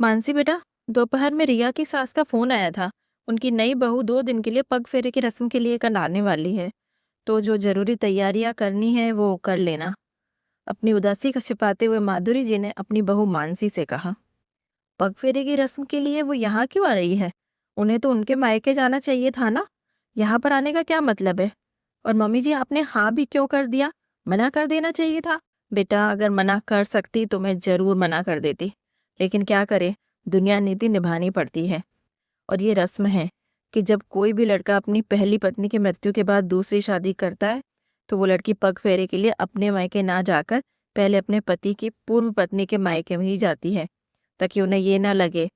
मानसी बेटा, दोपहर में रिया की सास का फोन आया था। उनकी नई बहू 2 दिन के लिए पग फेरे की रस्म के लिए कल आने वाली है। तो जो जरूरी तैयारियां करनी है वो कर लेना। अपनी उदासी को छिपाते हुए माधुरी जी ने अपनी बहू मानसी से कहा। पग फेरे की रस्म के लिए वो यहाँ क्यों आ रही है? उन्हें तो उनके मायके जाना चाहिए था ना। यहाँ पर आने का क्या मतलब है? और मम्मी जी, आपने हाँ भी क्यों कर दिया? मना कर देना चाहिए था। बेटा, अगर मना कर सकती तो मैं जरूर मना कर देती, लेकिन क्या करे, दुनिया नीति निभानी पड़ती है। और ये रस्म है कि जब कोई भी लड़का अपनी पहली पत्नी की मृत्यु के बाद दूसरी शादी करता है तो वो लड़की पग फेरे के लिए अपने मायके ना जाकर पहले अपने पति की पूर्व पत्नी के मायके में ही जाती है, ताकि उन्हें ये ना लगे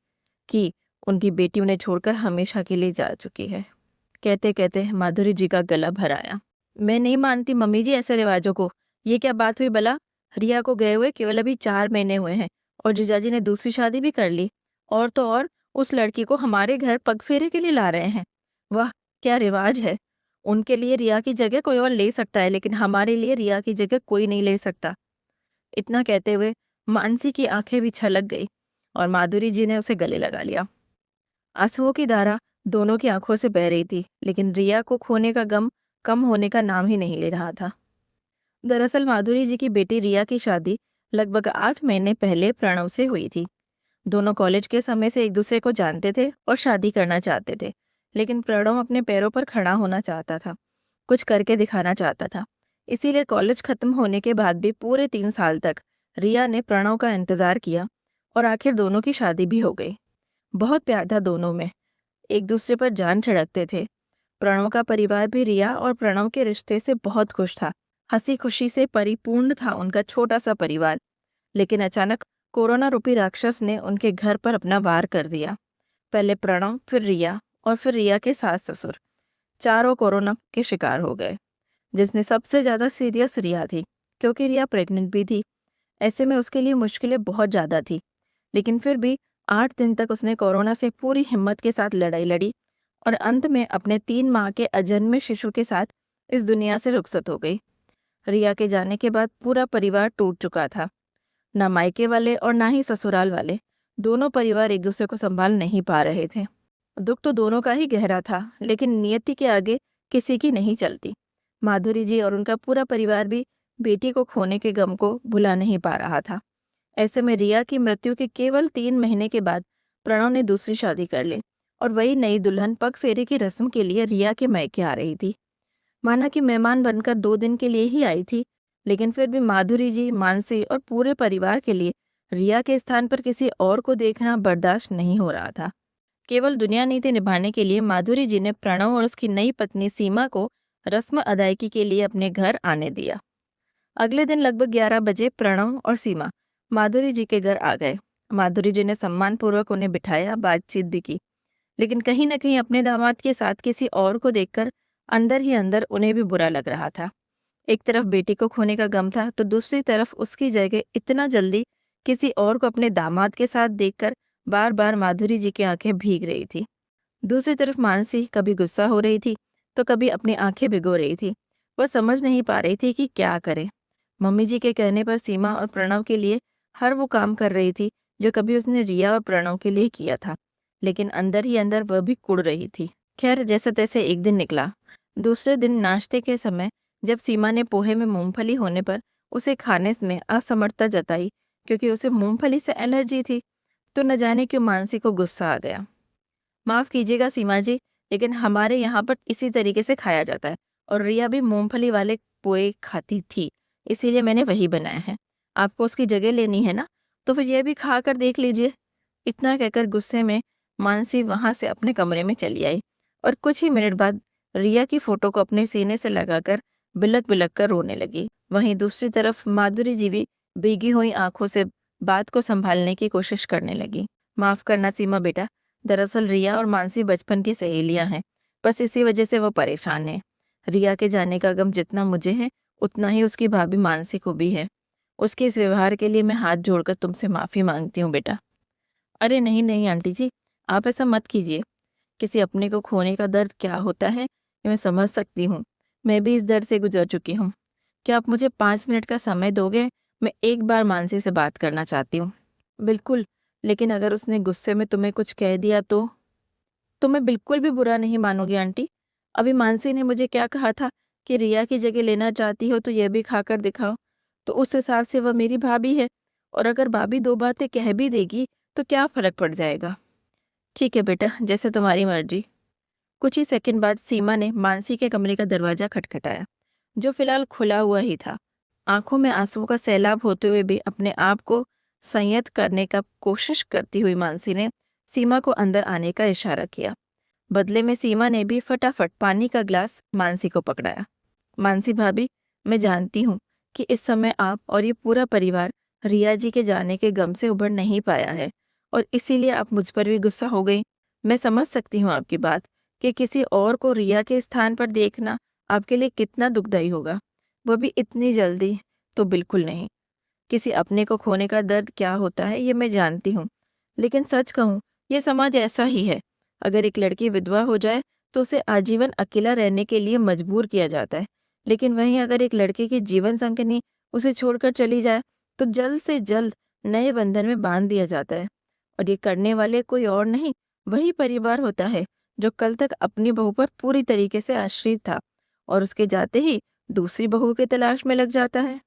कि उनकी बेटी उन्हें छोड़कर हमेशा के लिए जा चुकी है। कहते कहते माधुरी जी का गला भर आया। मैं नहीं मानती मम्मी जी ऐसे रिवाजों को। ये क्या बात हुई भला? रिया को गए हुए केवल अभी 4 महीने हुए हैं और जीजाजी ने दूसरी शादी भी कर ली। और तो और उस लड़की को हमारे घर पग फेरे के लिए ला रहे हैं। वाह, क्या रिवाज है। उनके लिए रिया की जगह कोई और ले सकता है, लेकिन हमारे लिए रिया की जगह कोई नहीं ले सकता। इतना कहते हुए मानसी की आंखें भी छलक गई और माधुरी जी ने उसे गले लगा लिया। आंसुओं की धारा दोनों की आंखों से बह रही थी, लेकिन रिया को खोने का गम कम होने का नाम ही नहीं ले रहा था। दरअसल माधुरी जी की बेटी रिया की शादी लगभग 8 महीने पहले प्रणव से हुई थी। दोनों कॉलेज के समय से एक दूसरे को जानते थे और शादी करना चाहते थे, लेकिन प्रणव अपने पैरों पर खड़ा होना चाहता था, कुछ करके दिखाना चाहता था। इसीलिए कॉलेज खत्म होने के बाद भी पूरे 3 साल तक रिया ने प्रणव का इंतजार किया और आखिर दोनों की शादी भी हो गई। बहुत प्यार था दोनों में, एक दूसरे पर जान छिड़कते थे। प्रणव का परिवार भी रिया और प्रणव के रिश्ते से बहुत खुश था। हंसी खुशी से परिपूर्ण था उनका छोटा सा परिवार। लेकिन अचानक कोरोना रूपी राक्षस ने उनके घर पर अपना वार कर दिया। पहले प्रणव, फिर रिया और फिर रिया के सास ससुर, चारों कोरोना के शिकार हो गए, जिसमें सबसे ज्यादा सीरियस रिया थी, क्योंकि रिया प्रेग्नेंट भी थी। ऐसे में उसके लिए मुश्किलें बहुत ज्यादा थी, लेकिन फिर भी 8 दिन तक उसने कोरोना से पूरी हिम्मत के साथ लड़ाई लड़ी और अंत में अपने 3 माह के अजन्मे शिशु के साथ इस दुनिया से रुखसत हो गई। रिया के जाने के बाद पूरा परिवार टूट चुका था। ना मायके वाले और ना ही ससुराल वाले, दोनों परिवार एक दूसरे को संभाल नहीं पा रहे थे। दुख तो दोनों का ही गहरा था, लेकिन नियति के आगे किसी की नहीं चलती। माधुरी जी और उनका पूरा परिवार भी बेटी को खोने के गम को भुला नहीं पा रहा था। ऐसे में रिया की मृत्यु के केवल 3 महीने के बाद प्रणव ने दूसरी शादी कर ली और वही नई दुल्हन पग फेरे की रस्म के लिए रिया के मायके आ रही थी। माना कि मेहमान बनकर 2 दिन के लिए ही आई थी, लेकिन फिर भी माधुरी जी, मानसी और पूरे परिवार के लिए रिया के स्थान पर किसी और को देखना बर्दाश्त नहीं हो रहा था। केवल दुनिया नीति निभाने के लिए माधुरी जी ने प्रणव और उसकी नई पत्नी सीमा को रस्म अदायगी के लिए अपने घर आने दिया। अगले दिन लगभग 11 बजे प्रणव और सीमा माधुरी जी के घर आ गए। माधुरी जी ने सम्मानपूर्वक उन्हें बिठाया, बातचीत भी की, लेकिन कहीं न कहीं अपने दामाद के साथ किसी और को देखकर अंदर ही अंदर उन्हें भी बुरा लग रहा था। एक तरफ बेटी को खोने का गम था, तो दूसरी तरफ उसकी जगह इतना जल्दी किसी और को अपने दामाद के साथ देखकर बार बार माधुरी जी की आंखें भीग रही थी। दूसरी तरफ मानसी कभी गुस्सा हो रही थी तो कभी अपनी आंखें भिगो रही थी। वह समझ नहीं पा रही थी कि क्या करे। मम्मी जी के कहने पर सीमा और प्रणव के लिए हर वो काम कर रही थी जो कभी उसने रिया और प्रणव के लिए किया था, लेकिन अंदर ही अंदर वह भी कुढ़ रही थी। खैर, जैसे तैसे एक दिन निकला। दूसरे दिन नाश्ते के समय जब सीमा ने पोहे में मूंगफली होने पर उसे खाने में असमर्थता जताई, क्योंकि उसे मूंगफली से एलर्जी थी, तो न जाने क्यों मानसी को गुस्सा आ गया। माफ कीजिएगा सीमा जी, लेकिन हमारे यहाँ पर इसी तरीके से खाया जाता है और रिया भी मूंगफली वाले पोहे खाती थी, इसीलिए मैंने वही बनाया है। आपको उसकी जगह लेनी है ना, तो फिर यह भी खा कर देख लीजिए। इतना कहकर गुस्से में मानसी वहां से अपने कमरे में चली आई और कुछ ही मिनट बाद रिया की फोटो को अपने सीने से लगाकर बिलक बिलक कर रोने लगी। वहीं दूसरी तरफ माधुरी जी भी भीगी हुई आंखों से बात को संभालने की कोशिश करने लगी। माफ करना सीमा बेटा, दरअसल रिया और मानसी बचपन की सहेलियां हैं, बस इसी वजह से वो परेशान है। रिया के जाने का गम जितना मुझे है उतना ही उसकी भाभी मानसी को भी है। उसके इस व्यवहार के लिए मैं हाथ जोड़कर तुमसे माफी मांगती हूँ बेटा। अरे नहीं नहीं आंटी जी, आप ऐसा मत कीजिए। किसी अपने को खोने का दर्द क्या होता है ये मैं समझ सकती हूँ। मैं भी इस दर्द से गुजर चुकी हूँ। क्या आप मुझे 5 मिनट का समय दोगे? मैं एक बार मानसी से बात करना चाहती हूँ। बिल्कुल, लेकिन अगर उसने गुस्से में तुम्हें कुछ कह दिया तो मैं बिल्कुल भी बुरा नहीं मानूंगी आंटी। अभी मानसी ने मुझे क्या कहा था कि रिया की जगह लेना चाहती हो तो यह भी खाकर दिखाओ। तो उस हिसाब से वह मेरी भाभी है, और अगर भाभी दो बातें कह भी देगी तो क्या फर्क पड़ जाएगा। ठीक है बेटा, जैसे तुम्हारी मर्जी। कुछ ही सेकंड बाद सीमा ने मानसी के कमरे का दरवाजा खटखटाया, जो फिलहाल खुला हुआ ही था। आंखों में आंसुओं का सैलाब होते हुए भी अपने आप को संयत करने का कोशिश करती हुई मानसी ने सीमा को अंदर आने का इशारा किया। बदले में सीमा ने भी फटाफट पानी का ग्लास मानसी को पकड़ाया। मानसी भाभी, मैं जानती हूँ कि इस समय आप और ये पूरा परिवार रिया जी के जाने के गम से उबर नहीं पाया है, और इसीलिए आप मुझ पर भी गुस्सा हो गई। मैं समझ सकती हूँ आपकी बात कि किसी और को रिया के स्थान पर देखना आपके लिए कितना दुखदायी होगा, वो भी इतनी जल्दी। तो बिल्कुल नहीं। किसी अपने को खोने का दर्द क्या होता है ये मैं जानती हूँ, लेकिन सच कहूँ, ये समाज ऐसा ही है। अगर एक लड़की विधवा हो जाए तो उसे आजीवन अकेला रहने के लिए मजबूर किया जाता है, लेकिन वहीं अगर एक लड़के की जीवन संगिनी उसे छोड़कर चली जाए तो जल्द से जल्द नए बंधन में बांध दिया जाता है। और ये करने वाले कोई और नहीं, वही परिवार होता है जो कल तक अपनी बहू पर पूरी तरीके से आश्रित था, और उसके जाते ही दूसरी बहू की तलाश में लग जाता है।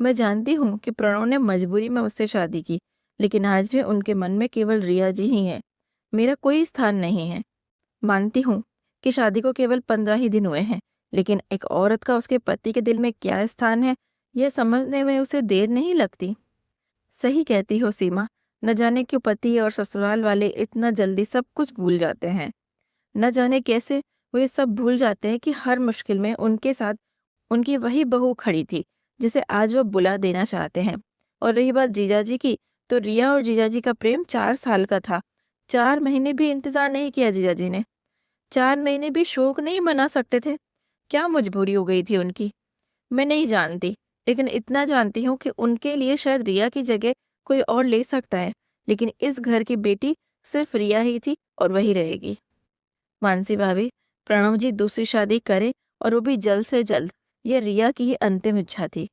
मैं जानती हूँ कि प्रणव ने मजबूरी में उससे शादी की, लेकिन आज भी उनके मन में केवल रिया जी ही है, मेरा कोई स्थान नहीं है। मानती हूँ कि शादी को केवल 15 ही दिन हुए हैं, लेकिन एक औरत का उसके पति के दिल में क्या स्थान है, यह समझने में उसे देर नहीं लगती। सही कहती हो सीमा, न जाने क्यों पति और ससुराल वाले इतना जल्दी सब कुछ भूल जाते हैं। न जाने कैसे वो ये सब भूल जाते हैं कि हर मुश्किल में उनके साथ उनकी वही बहू खड़ी थी, जिसे आज वो बुला देना चाहते हैं। और रही बात जीजाजी की, तो रिया और जीजाजी का प्रेम 4 साल का था। 4 महीने भी इंतजार नहीं किया जीजाजी ने। 4 महीने भी शोक नहीं मना सकते थे। क्या मजबूरी हो गई थी उनकी, मैं नहीं जानती। लेकिन इतना जानती हूँ कि उनके लिए शायद रिया की जगह कोई और ले सकता है, लेकिन इस घर की बेटी सिर्फ रिया ही थी और वही रहेगी। मानसी भाभी, प्रणव जी दूसरी शादी करे, और वो भी जल्द से जल्द। ये रिया की ही अंतिम इच्छा थी।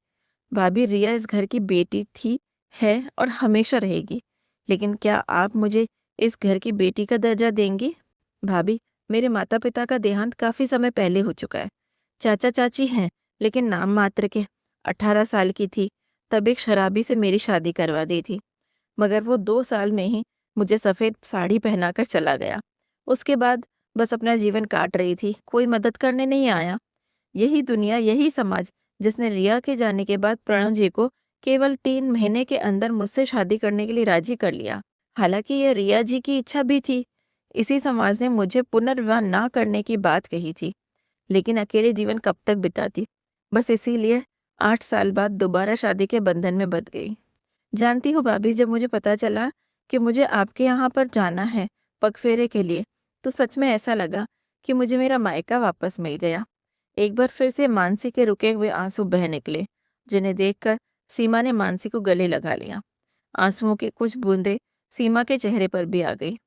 भाभी, रिया इस घर की बेटी थी, है और हमेशा रहेगी। लेकिन क्या आप मुझे इस घर की बेटी का दर्जा देंगी? भाभी, मेरे माता पिता का देहांत काफी समय पहले हो चुका है। चाचा चाची हैं, लेकिन नाम मात्र के। 18 साल की थी तब एक शराबी से मेरी शादी करवा दी थी, मगर वो 2 साल में ही मुझे सफ़ेद साड़ी पहनाकर चला गया। उसके बाद बस अपना जीवन काट रही थी, कोई मदद करने नहीं आया। यही दुनिया, यही समाज, जिसने रिया के जाने के बाद प्रणव जी को केवल 3 महीने के अंदर मुझसे शादी करने के लिए राजी कर लिया। हालांकि यह रिया जी की इच्छा भी थी। इसी समाज ने मुझे पुनर्विवाह ना करने की बात कही थी, लेकिन अकेले जीवन कब तक बिताती। बस इसीलिए 8 साल बाद दोबारा शादी के बंधन में बंध गई। जानती हूँ भाभी, जब मुझे पता चला कि मुझे आपके यहाँ पर जाना है पगफेरे के लिए, तो सच में ऐसा लगा कि मुझे मेरा मायका वापस मिल गया। एक बार फिर से मानसी के रुके हुए आंसू बह निकले, जिन्हें देखकर सीमा ने मानसी को गले लगा लिया। आंसुओं की कुछ बूंदें सीमा के चेहरे पर भी आ गई।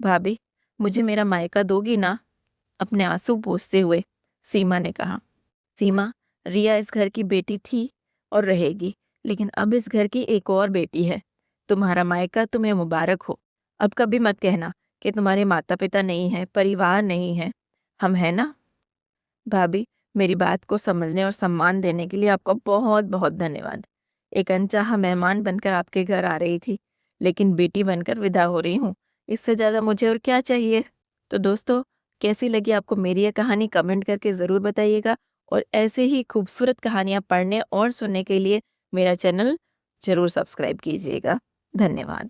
भाभी, मुझे मेरा मायका दोगी ना? अपने आंसू पोंछते हुए सीमा ने कहा। सीमा, रिया इस घर की बेटी थी और रहेगी, लेकिन अब इस घर की एक और बेटी है। तुम्हारा मायका तुम्हें मुबारक हो। अब कभी मत कहना कि तुम्हारे माता पिता नहीं है, परिवार नहीं है। हम हैं ना? भाभी, मेरी बात को समझने और सम्मान देने के लिए आपका बहुत बहुत धन्यवाद। एक अनचाहा मेहमान बनकर आपके घर आ रही थी, लेकिन बेटी बनकर विदा हो रही हूँ। इससे ज़्यादा मुझे और क्या चाहिए। तो दोस्तों, कैसी लगी आपको मेरी यह कहानी, कमेंट करके ज़रूर बताइएगा। और ऐसे ही खूबसूरत कहानियाँ पढ़ने और सुनने के लिए मेरा चैनल ज़रूर सब्सक्राइब कीजिएगा। धन्यवाद।